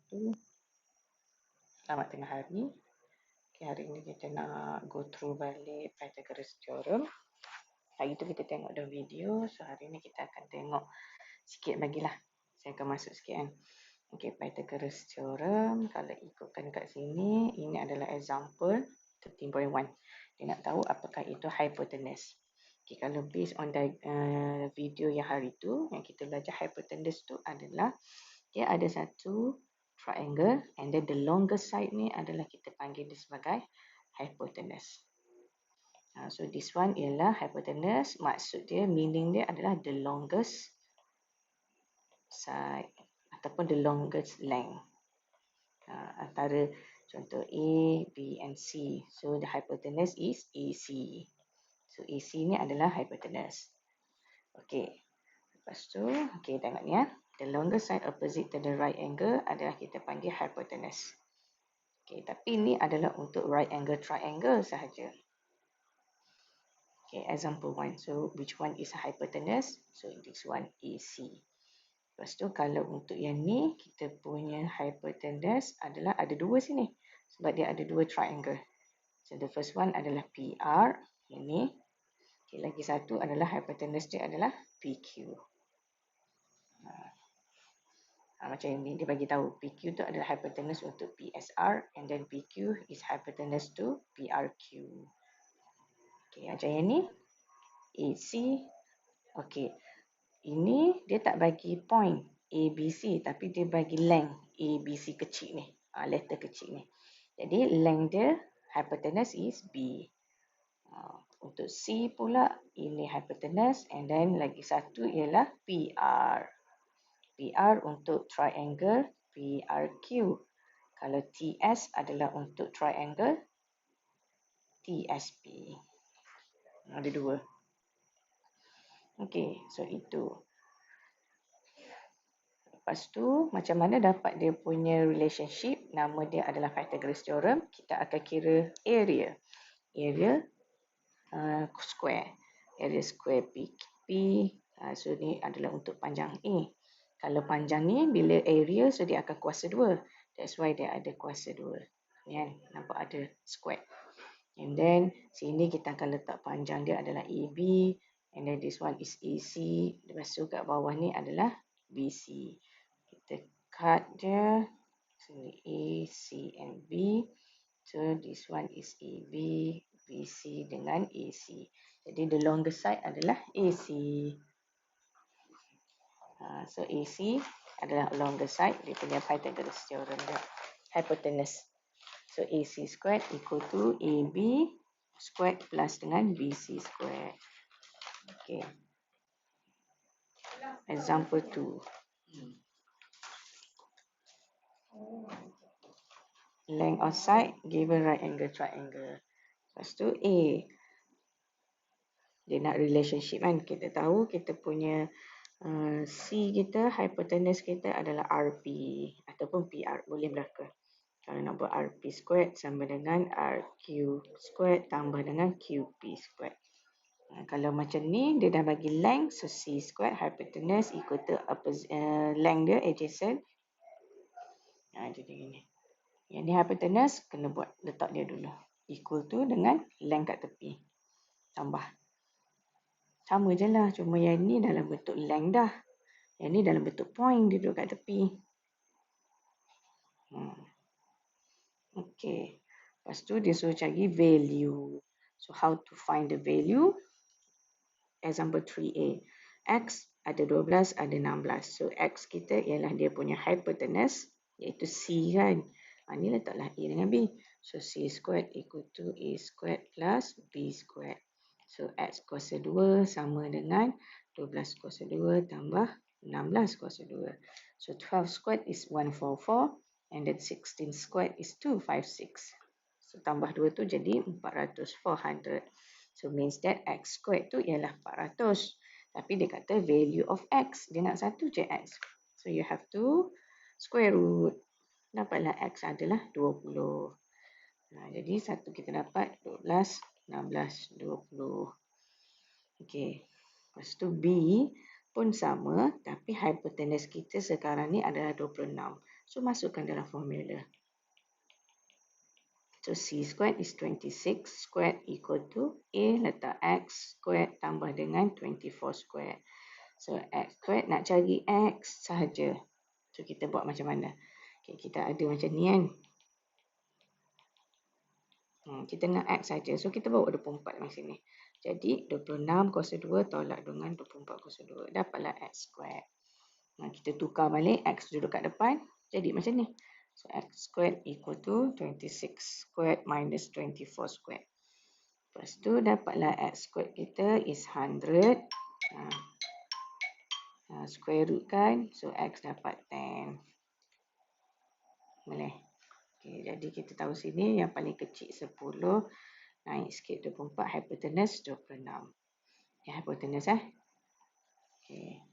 wabarakatuh. Selamat tengah hari. Okay, hari ini kita nak go through balik Pythagoras Theorem. Hari tu kita tengok dah video. So hari ni kita akan tengok sikit lagi lah. Saya akan masuk sikit kan. Okay, Pythagoras Theorem. Kalau ikutkan kat sini, ini adalah example 13.1. Dia nak tahu apakah itu hypotenuse. Okay, kalau based on video yang hari tu, yang kita belajar hypotenuse tu adalah dia ada satu triangle and then the longest side ni adalah kita panggil dia sebagai hypotenuse. So this one ialah hypotenuse, maksud dia, meaning dia adalah the longest side ataupun the longest length. Antara contoh A, B and C. So the hypotenuse is AC. So AC ni adalah hypotenuse. Okay. Lepas tu, okay, tengok ni ya. The longest side opposite to the right angle adalah kita panggil hypotenuse. Okay, tapi ini adalah untuk right angle triangle sahaja. Okay, example 1. So, which one is hypotenuse? So, this one AC. Lepas tu, kalau untuk yang ni, kita punya hypotenuse adalah ada dua sini. Sebab dia ada dua triangle. So, the first one adalah PR. Yang ni. Okay, lagi satu adalah hypotenuse dia adalah PQ. Macam ini dia bagi tahu PQ tu adalah hypotenuse untuk PSR and then PQ is hypotenuse to PRQ. Okey, macam yang ni AC. Okey. Ini dia tak bagi point ABC tapi dia bagi length ABC kecil ni. Letter kecil ni. Jadi length dia hypotenuse is B. Untuk C pula ini hypotenuse and then lagi satu ialah PR. PR untuk triangle PRQ. Kalau TS adalah untuk triangle TSP. Ada dua. Okey, so itu. Lepas tu, macam mana dapat dia punya relationship? Nama dia adalah Pythagoras Theorem. Kita akan kira area. Area square. Area square P. So, ni adalah untuk panjang A. Kalau panjang ni, bila area, so dia akan kuasa 2. That's why dia ada kuasa 2. Ni kan, nampak ada square. And then, sini kita akan letak panjang dia adalah AB. And then this one is AC. Lepas tu kat bawah ni adalah BC. Kita cut dia. Sini A, C and B. So, this one is AB, BC dengan AC. Jadi, the longest side adalah AC. So AC adalah longest side. Dia punya Pythagoras theorem dia. Hypotenuse. So AC squared equal to AB squared plus dengan BC squared. Okay. Example 2. Length of side given right angle triangle. Lepas tu A. Dia nak relationship kan. Kita tahu kita punya C kita, hypotenuse kita adalah RP ataupun PR. Boleh belaka. Kalau nak buat RP squared sama dengan RQ squared tambah dengan QP squared. Kalau macam ni, dia dah bagi length. So, C squared hypotenuse equal to length dia adjacent. Jadi gini. Yang ni hypotenuse, kena buat letak dia dulu. Equal to dengan length kat tepi. Tambah. Sama je lah. Cuma yang ni dalam bentuk length dah. Yang ni dalam bentuk point dia duduk kat tepi. Okay. Lepas tu dia suruh cari value. So how to find the value? Example 3A. X ada 12, ada 16. So X kita ialah dia punya hypotenuse. Iaitu C kan. Ni letaklah A dengan B. So C squared equal to A squared plus B squared. So X kuasa 2 sama dengan 12 kuasa 2 tambah 16 kuasa 2. So 12 squared is 144. And then 16 squared is 256. So tambah 2 tu jadi 400. 400. So means that X squared tu ialah 400. Tapi dia kata value of X. Dia nak satu je X. So you have to square root. Dapatlah X adalah 20. Jadi satu kita dapat 12, 16, 20. Okay. Lepas tu B. pun sama, tapi hypotenuse kita sekarang ni adalah 26. So, masukkan dalam formula. So, C squared is 26 squared equal to A letak X squared tambah dengan 24 squared. So, X squared nak cari X sahaja. So, kita buat macam mana? Okay, kita ada macam ni kan. Kita nak X saja. So, kita bawa 24 dalam sini. Jadi, 26 kuasa 2 tolak dengan 24 kuasa 2. Dapatlah X squared. Kita tukar balik. X duduk kat depan. Jadi, macam ni. So, X squared equal to 26 squared minus 24 squared. Lepas tu, dapatlah X squared kita is 100. Square root kan. So, X dapat 10. Boleh. Okay, jadi, kita tahu sini yang paling kecil 10. Naik sikit 24. Hypotenuse 26. Hypotenuse Okay.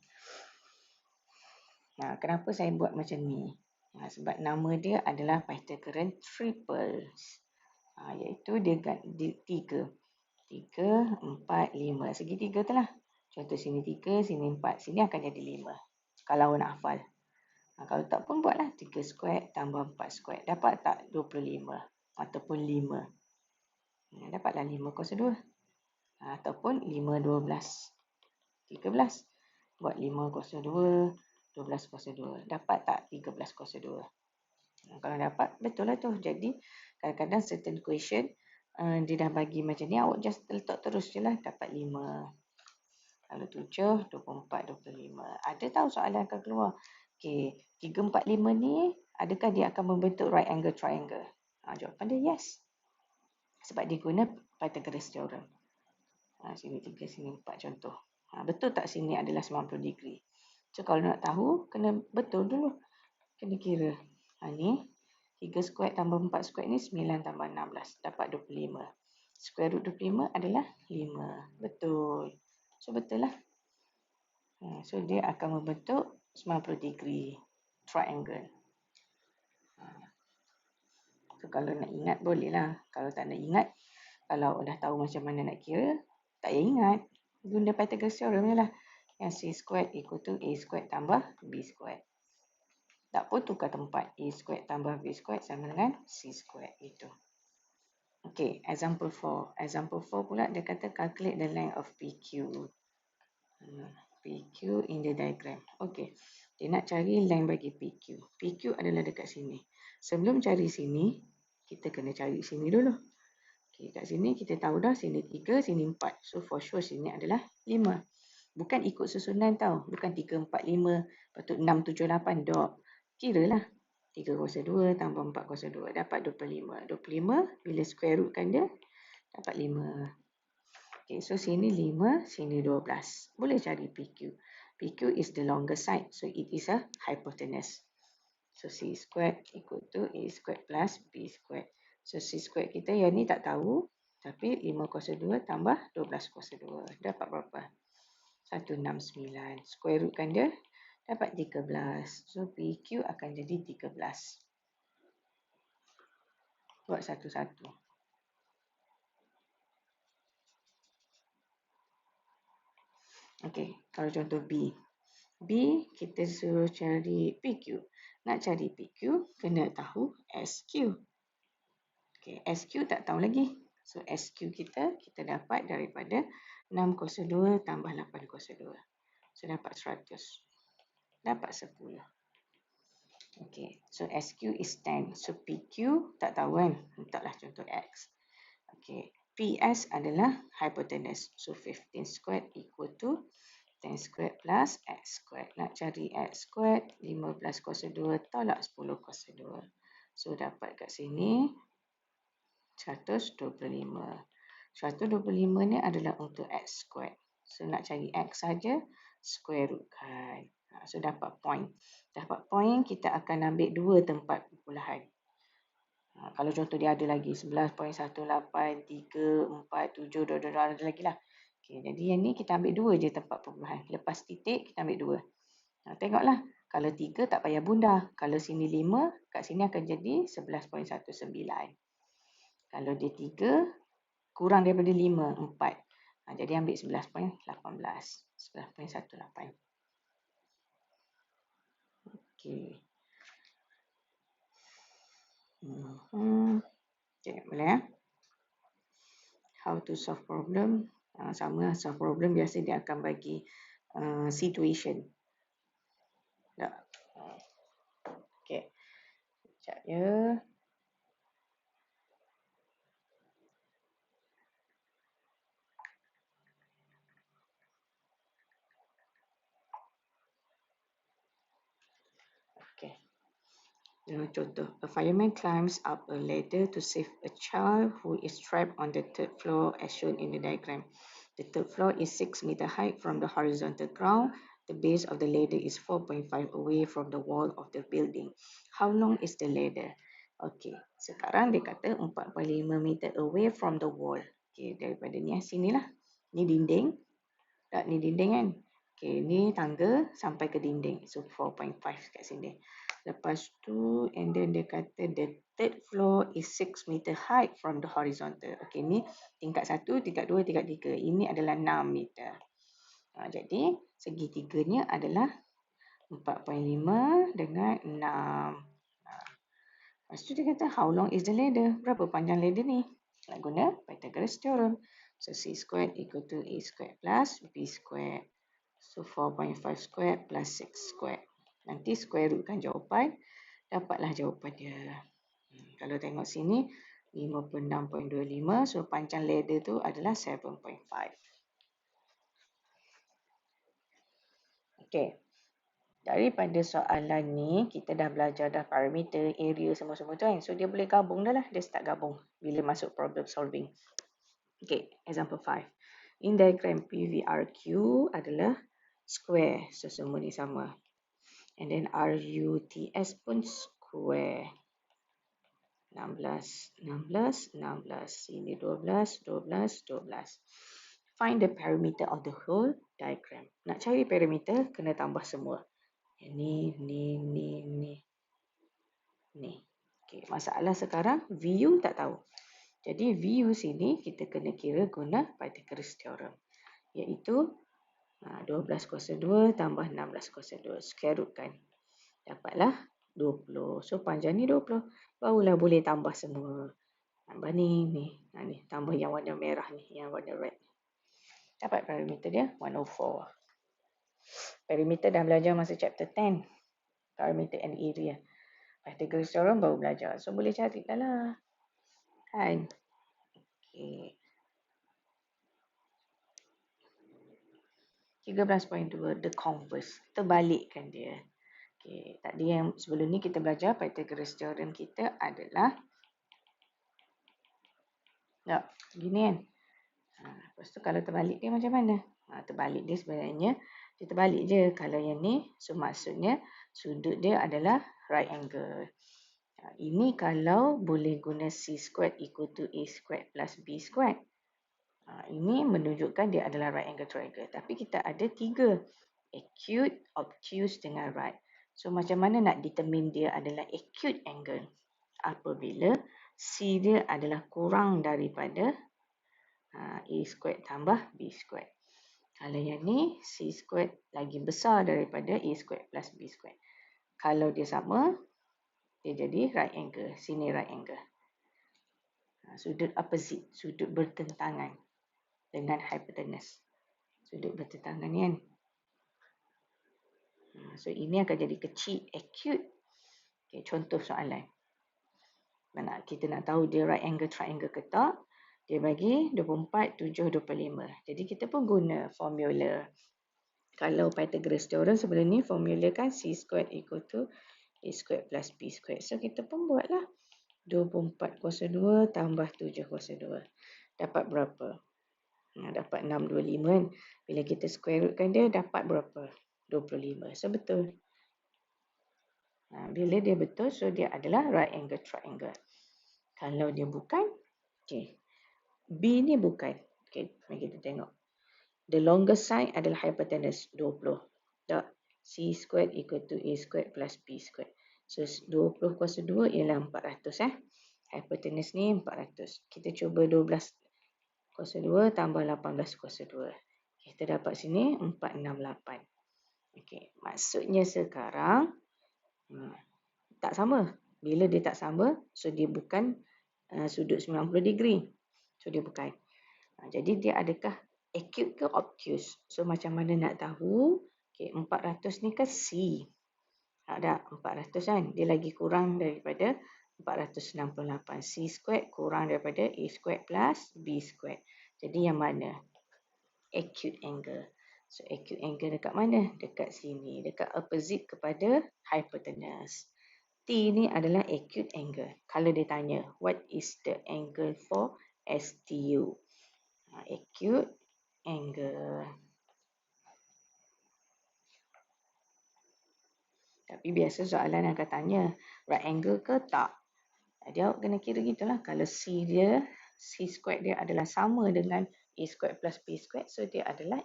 Kenapa saya buat macam ni? Sebab nama dia adalah Pythagorean triples. Iaitu dia 3. 3, 4, 5. Segi 3 tu lah. Contoh sini 3, sini 4. Sini akan jadi 5. Kalau nak hafal. Kalau tak pun buatlah 3 square tambah 4 square. Dapat tak 25? Ataupun 5. Dapatlah 5 kuasa 2. Ataupun 5, 12. 13. Buat 5 kuasa 2. 12 kuasa 2. Dapat tak 13 kuasa 2? Kalau dapat, betul lah tu. Jadi, kadang-kadang certain question, dia dah bagi macam ni, awak just letak terus je lah. Dapat 5. Kalau 7, 24, 25. Ada tahu soalan akan keluar. Okay, 3, 4, 5 ni, adakah dia akan membentuk right angle triangle? Jawapan dia yes. Sebab dia guna Pythagoras theorem. Sini 3, sini 4 contoh. Betul tak sini adalah 90 degree? So, kalau nak tahu, kena betul dulu. Kena kira. Ni, 3 square tambah 4 square ni 9 tambah 16. Dapat 25. Square root 25 adalah 5. Betul. So, betul lah. So, dia akan membentuk 90 degree triangle. So, kalau nak ingat, boleh lah. Kalau tak nak ingat, kalau dah tahu macam mana nak kira, tak payah ingat. Guna Pythagoras theorem je lah. Yang C squared equal to A squared tambah B squared. Tak pun tukar tempat. A squared tambah B squared sama dengan C squared. Itu. Okay, example 4. Example 4 pula dia kata calculate the length of PQ. PQ in the diagram. Okay, dia nak cari length bagi PQ. PQ adalah dekat sini. Sebelum cari sini, kita kena cari sini dulu. Okay, kat sini kita tahu dah sini 3, sini 4. So, for sure sini adalah 5. Bukan ikut susunan tau. Bukan 3, 4, 5. Lepas tu 6, 7, 8. Dok. Kira lah. 3 kuasa 2 tambah 4 kuasa 2. Dapat 25. 25 bila square root kan dia. Dapat 5. Okay, so sini 5. Sini 12. Boleh cari PQ. PQ is the longer side. So it is a hypotenuse. So C squared equal to A squared plus B squared. So C squared kita yang ni tak tahu. Tapi 5 kuasa 2 tambah 12 kuasa 2. Dapat berapa? 169. Square root kan dia dapat 13. So PQ akan jadi 13. Buat satu-satu. Okey, kalau contoh B. B kita suruh cari PQ. Nak cari PQ kena tahu SQ. Okey, SQ tak tahu lagi. So SQ kita dapat daripada 6 kuasa 2 tambah 8 kuasa 2. So dapat 100. Dapat 10. Okay, so SQ is 10. So PQ tak tahu kan? Letaklah contoh X. Okay, PS adalah hypotenuse. So 15 squared equal to 10 squared plus X squared. Nak cari X squared, 15 kuasa 2 tolak 10 kuasa 2. So dapat kat sini 125. 125 ni adalah untuk X squared. So nak cari X saja, square root kan. So dapat point. Dapat point, kita akan ambil 2 tempat perpuluhan. Kalau contoh dia ada lagi 11.18, 3, 4, 7, 2, ada lagi lah. Okay, jadi yang ni kita ambil 2 je tempat perpuluhan. Lepas titik, kita ambil 2. Tengoklah. Kalau 3 tak payah bunda. Kalau sini 5, kat sini akan jadi 11.19. Kalau dia 3, kurang daripada 5, 4. Jadi ambil 11.18. 11.18. Okey. Okey, boleh ya? How to solve problem. Sama solve problem biasa dia akan bagi situation. Tak. Okey. Sekejap ya. Okey. Contoh, a fireman climbs up a ladder to save a child who is trapped on the third floor as shown in the diagram. The third floor is 6 meter high from the horizontal ground. The base of the ladder is 4.5 away from the wall of the building. How long is the ladder? Okey, sekarang dia kata 4.5 meter away from the wall. Okey, daripada ni sinilah. Ni dinding. Tak, ni dinding kan? Okey, ni tangga sampai ke dinding. So 4.5 kat sini. Lepas tu, and then dia kata the third floor is 6 meter high from the horizontal. Okey, ni tingkat 1, tingkat 2, tingkat 3. Ini adalah 6 meter. Jadi, segitiganya adalah 4.5 dengan 6. Lepas tu dia kata, how long is the ladder? Berapa panjang ladder ni? Nak guna Pythagoras theorem. So, C squared equal to A squared plus B squared. So, 4.5 squared plus 6 squared. Nanti square rootkan jawapan. Dapatlah jawapan dia. Kalau tengok sini, 56.25. So, panjang ladder tu adalah 7.5. Okey. Daripada soalan ni, kita dah belajar dah parameter, area, semua-semua tu kan. So, dia boleh gabung dah lah. Dia start gabung bila masuk problem solving. Okay, example 5. In diagram PVRQ adalah square. So, semua ni sama. And then RUTS pun square. 16, 16, 16. Ini 12, 12, 12. Find the parameter of the whole diagram. Nak cari parameter, kena tambah semua. Ni. Okay, masalah sekarang, VU tak tahu. Jadi, VU sini kita kena kira guna Pythagoras theorem. Iaitu 12 kuasa 2 tambah 16 kuasa 2. Square root kan. Dapatlah 20. So, panjang ni 20. Barulah boleh tambah semua. Tambah ni. Ni. Tambah yang warna merah ni. Yang warna red. Dapat parameter dia 104. Parameter dah belajar masa chapter 10. Parameter and area. Pythagoras theorem baru belajar. So, boleh cari dah lah. Kan? Okay. 13.2, the converse. Terbalikkan dia. Okay. Tadi yang sebelum ni kita belajar Pythagoras theorem kita adalah gini kan. Lepas tu kalau terbalik dia macam mana? Terbalik dia sebenarnya dia terbalik je. Kalau yang ni, so maksudnya sudut dia adalah right angle. Ini kalau boleh guna C squared equal to A squared plus B squared. Ini menunjukkan dia adalah right angle triangle. Tapi kita ada 3. Acute, obtuse dengan right. So macam mana nak determine dia adalah acute angle? Apabila C dia adalah kurang daripada A squared tambah B squared. Kalau yang ni C squared lagi besar daripada A squared plus B squared. Kalau dia sama, dia jadi right angle. Sini right angle. Sudut opposite, sudut bertentangan dengan hypotenuse. Sudut bertentangan ni kan. So, ini akan jadi kecil, acute. Okay, contoh soalan. Mana kita nak tahu dia right angle triangle ke tak. Dia bagi 24, 7, 25. Jadi, kita pun guna formula. Kalau Pythagoras theorem sebelum ni, formula kan C squared equal to A squared plus B squared. So, kita pun buatlah. 24 kuasa 2 tambah 7 kuasa 2. Dapat berapa? Dapat 625 kan. Bila kita square rootkan dia, dapat berapa? 25. So, betul. Bila dia betul, so dia adalah right angle triangle. Kalau dia bukan, okay. B ni bukan. Okay, mari kita tengok. The longest side adalah hypotenuse 20. Tak. C squared equal to A squared plus B squared. So, 20 kuasa 2 ialah 400. Hypotenuse ni 400. Kita cuba 12 kuasa 2 tambah 18 kuasa 2. Kita dapat sini 468. Okay, maksudnya sekarang Tak sama. Bila dia tak sama, so dia bukan sudut 90 degree. So dia bukan. Jadi dia adakah acute ke obtuse? So macam mana nak tahu? Okay, 400 ni kan C. Ada 400 kan? Dia lagi kurang daripada 468. C squared kurang daripada A squared plus B squared. Jadi yang mana? Acute angle. So acute angle dekat mana? Dekat sini. Dekat opposite kepada hypotenuse. T ni adalah acute angle. Kalau dia tanya, what is the angle for STU? Acute angle. Tapi biasa soalan akan tanya, right angle ke tak? Dia kena kira gitulah. Kalau C dia, C squared dia adalah sama dengan A squared plus B squared, so dia adalah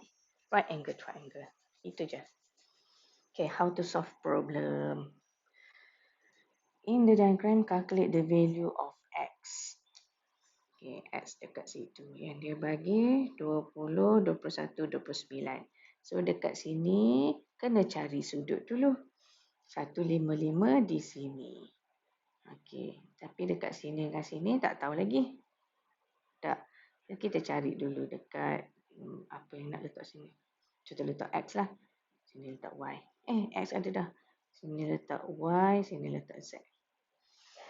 right angle triangle. Itu je. Okay, how to solve problem? In the diagram, calculate the value of X. Okay, X dekat situ. Yang dia bagi 20, 21, 29. So dekat sini, kena cari sudut dulu. 155 di sini. Okay, tapi dekat sini dengan sini tak tahu lagi. Tak. Kita cari dulu dekat apa yang nak letak sini. Kita letak X lah. Sini letak Y. X ada dah. Sini letak Y, sini letak Z.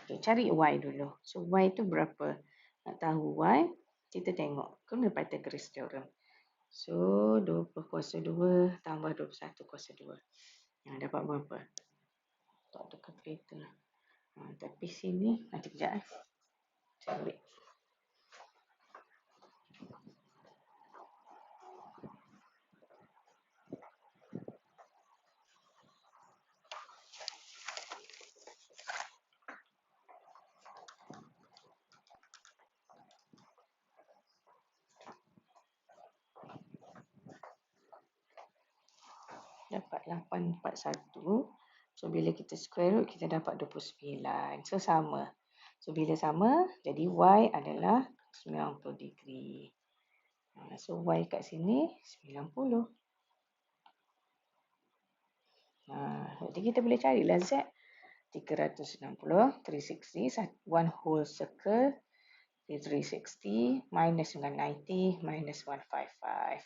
Okay, cari Y dulu. So, Y tu berapa? Nak tahu Y, kita tengok. Guna Pythagoras theorem. So, 20 kuasa 2 tambah 21 kuasa 2. Dapat berapa? Tak ada kalkulator. Tapi sini, nanti kejap. Cari. Dapat 841. So, bila kita square root, kita dapat 29. So, sama. So, bila sama, jadi Y adalah 90 degree. So, Y kat sini 90. Jadi, kita boleh carilah Z. 360, 360, one whole circle, 360, minus dengan 90, minus 155.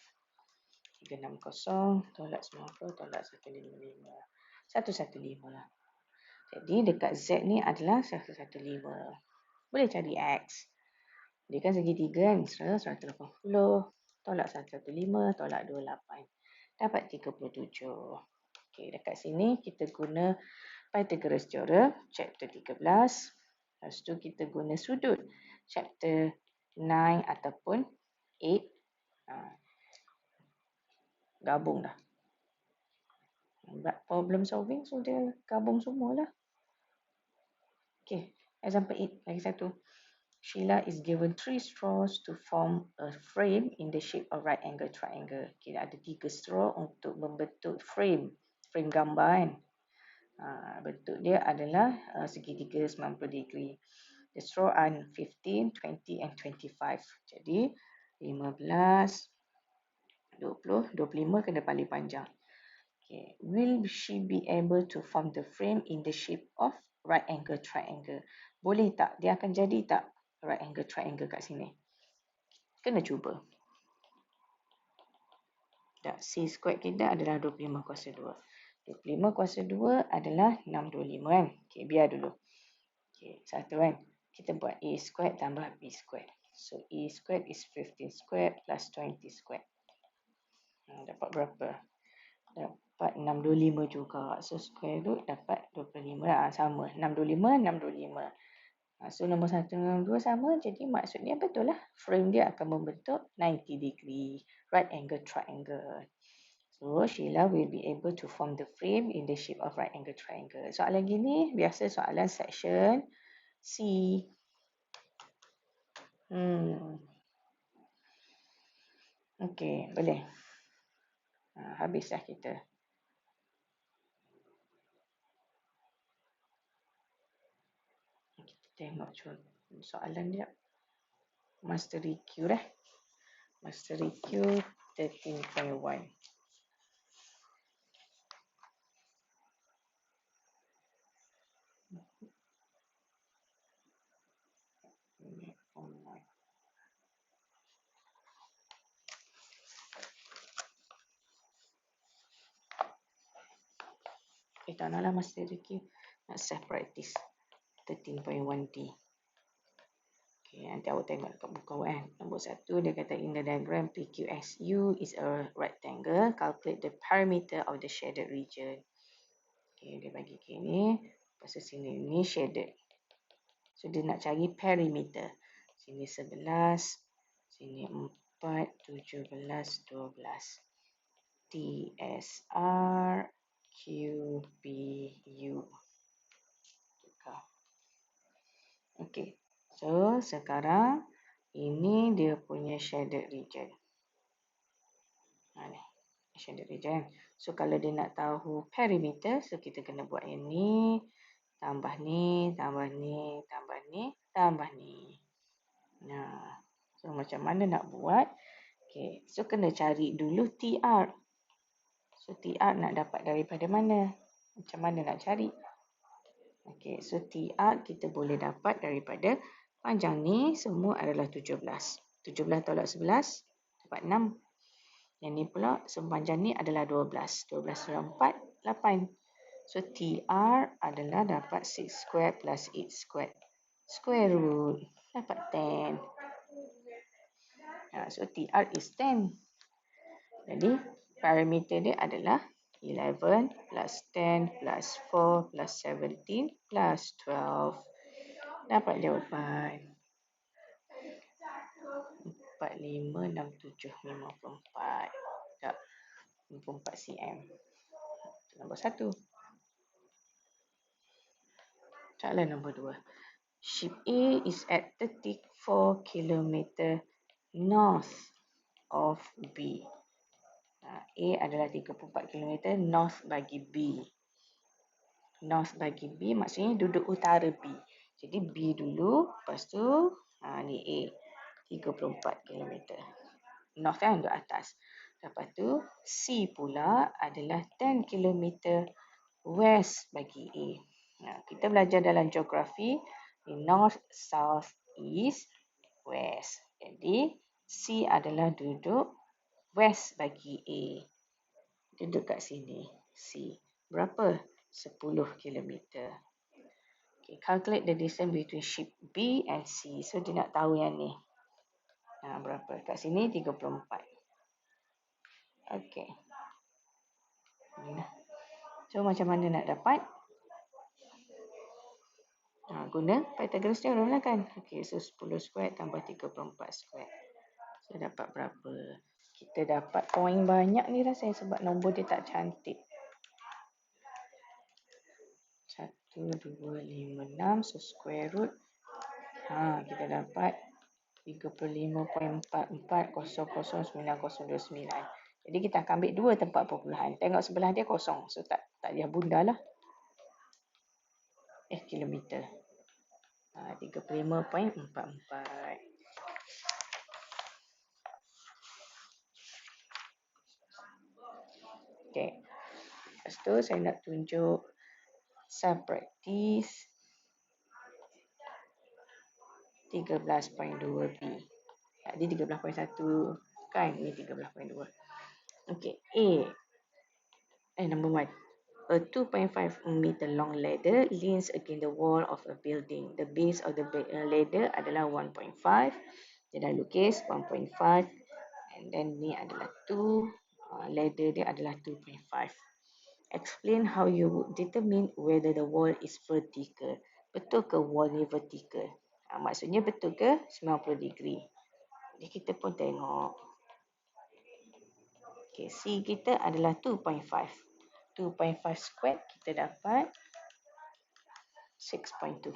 360, tolak 90, tolak 155. 115 lah. Jadi dekat Z ni adalah 115. Boleh cari X. Dia kan segitiga kan, 180. Tolak 115, tolak 28. Dapat 37. Okay, dekat sini kita guna Pythagoras theorem, chapter 13. Lepas tu kita guna sudut, chapter 9 ataupun 8. Gabung dah. Problem solving, so dia gabung semualah. Okay, example 8, lagi satu. Sheila is given 3 straws to form a frame in the shape of right angle triangle. Okay, ada 3 straw untuk membentuk frame gambar kan. Bentuk dia adalah segitiga 90 degree. The straw are 15, 20 and 25. Jadi 15, 20, 25 kena paling panjang. Okay. Will she be able to form the frame in the shape of right angle triangle? Boleh tak? Dia akan jadi tak right angle triangle kat sini? Kena cuba. Tak, C squared kita adalah 25 kuasa 2. 25 kuasa 2 adalah 625 kan? Okay, biar dulu. Okay, satu kan? Kita buat A squared tambah B squared. So, A squared is 15 squared plus 20 squared. Dapat berapa? Dapat 625 juga. So, square root dapat 25 lah. Sama. 625, 625. So, nombor 1 dan 2 sama. Jadi, maksudnya betul lah. Frame dia akan membentuk 90 degree right angle triangle. So, Sheila will be able to form the frame in the shape of right angle triangle. Soalan gini, biasa soalan section C. Okey, boleh. Habislah kita. Kita tengok soalan dia. Mastery Q dah. Mastery Q 13.1. tak naklah masa lagi nak self practice 13.1D. Okay, nanti awak tengok dekat buku awak kan. Nombor 1 dia kata in the diagram PQSU is a rectangle. Calculate the perimeter of the shaded region. Okay, dia bagi ni. Lepas tu sini ni shaded. So dia nak cari perimeter. Sini 11, sini 4, 17, 12. TSR QPU. Okay. So, sekarang ini dia punya shaded region. Ni, shaded region. So, kalau dia nak tahu perimeter, so kita kena buat yang ni, tambah ni, tambah ni, tambah ni, tambah ni. Nah, so macam mana nak buat? Okay, so kena cari dulu TR. So, TR nak dapat daripada mana? Macam mana nak cari? Okay, so TR kita boleh dapat daripada panjang ni semua adalah 17. 17 tolak 11 dapat 6. Yang ni pula sepanjang ni adalah 12. 12 tolak 4, 8. So TR adalah dapat 6 square plus 8 square. Square root dapat 10. So TR is 10. Jadi parameter dia adalah 11 plus 10 plus 4 plus 17 plus 12. Dapat jawapan 456754. Tak, 54 cm. Nombor 1. Soalan nombor 2. Ship A is at 34 km north of B. A adalah 34 km north bagi B. North bagi B maksudnya duduk utara B. Jadi B dulu, lepas tu ni A. 34 km. North kan untuk atas. Lepas tu C pula adalah 10 km west bagi A. Kita belajar dalam geografi north, south, east, west. Jadi C adalah duduk west bagi A. Duduk kat sini. C. Berapa? 10 km. Okay, calculate the distance between ship B and C. So dia nak tahu yang ni. Berapa? Kat sini 34. Okey. So macam mana nak dapat? Guna Pythagoras theorem lah kan. Okey, so 10 square tambah 34 square. So dapat berapa? Kita dapat poin banyak ni rasanya sebab nombor dia tak cantik. 1, 2, 5, 6. So square root. Kita dapat 35.44009029. Jadi kita akan ambil 2 tempat perpuluhan. Tengok sebelah dia kosong. So tak payah bunda lah. Kilometer. 35.44. Okay. Lepas tu saya nak tunjuk self practice 13.2b. Tadi 13.1 kan, ini 13.2. Okay, number 1. A 2.5 meter long ladder leans against the wall of a building. The base of the ladder adalah 1.5. Dia dah lukis 1.5. And then ni adalah 2. Ladder dia adalah 2.5. Explain how you would determine whether the wall is vertical. Betul ke wall ni vertical? Maksudnya betul ke 90 degree? Jadi kita pun tengok. Okay, C kita adalah 2.5. 2.5 square kita dapat 6.25.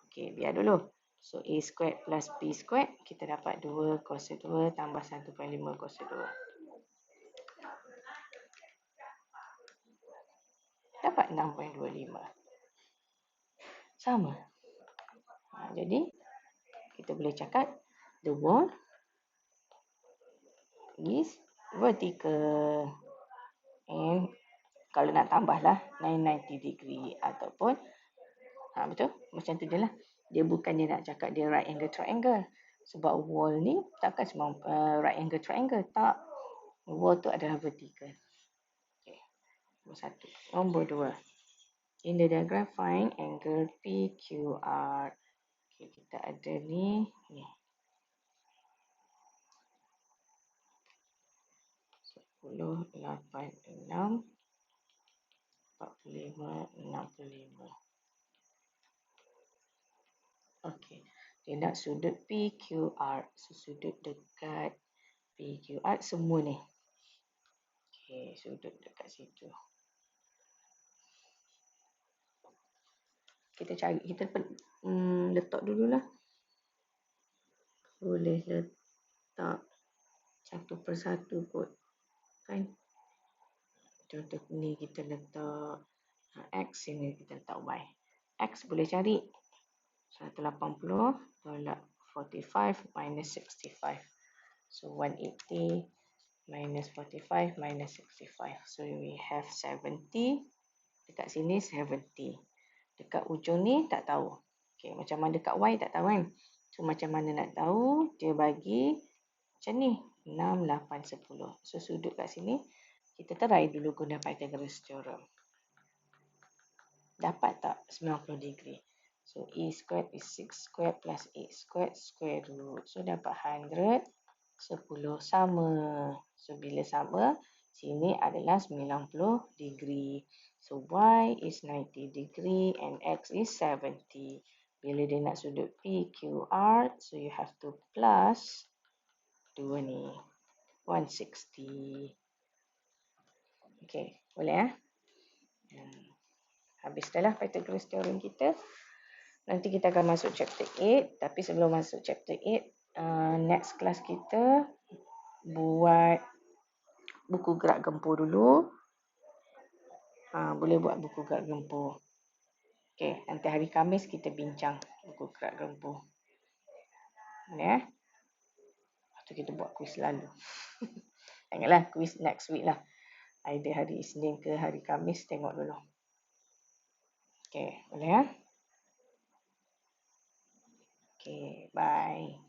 Okay, biar dulu. So A square plus B square kita dapat 2 cos 2 tambah 1.5 cos 2. Dapat 6.25. Sama. Jadi kita boleh cakap the wall is vertical. And kalau nak tambahlah 990 degree ataupun betul macam tu je lah. Dia bukannya nak cakap dia right angle triangle. Sebab wall ni takkan semua right angle triangle. Tak. Wall tu adalah vertical. Okay. 1. Nombor 2. In the diagram, find angle PQR. Okay, kita ada ni. 10, 8, 6, 45, 65. Okey. Dia nak sudut PQR. So, sudut dekat PQR semua ni. Okey, sudut dekat situ. Kita cari, kita letak dululah. Boleh letak satu persatu kot. Kan? Contoh ni kita letak X, sini kita letak Y. X boleh cari 180 tolak 45 minus 65. So 180 minus 45 minus 65. So we have 70. Dekat sini 70. Dekat ujung ni tak tahu. Okay, macam mana dekat Y tak tahu kan. So macam mana nak tahu? Dia bagi macam ni. 6, 8, 10. So sudut kat sini. Kita try dulu guna Pythagoras theorem. Dapat tak 90 degree? So, E squared is 6 squared plus 8 squared square root. So, dapat 100, 10 sama. So, bila sama, sini adalah 90 degree. So, Y is 90 degree and X is 70. Bila dia nak sudut PQR, so you have to plus 2 ni. 160. Okay, boleh habis dah lah Pythagoras theorem kita. Nanti kita akan masuk chapter 8. Tapi sebelum masuk chapter 8, next class kita buat buku gerak gempur dulu. Boleh buat buku gerak gempur. Okay, nanti hari Khamis kita bincang buku gerak gempur. Boleh Lepas tu kita buat kuis lalu. Janganlah kuis next week lah. Either hari Isnin ke hari Khamis, tengok dulu. Okay, boleh Okay, bye.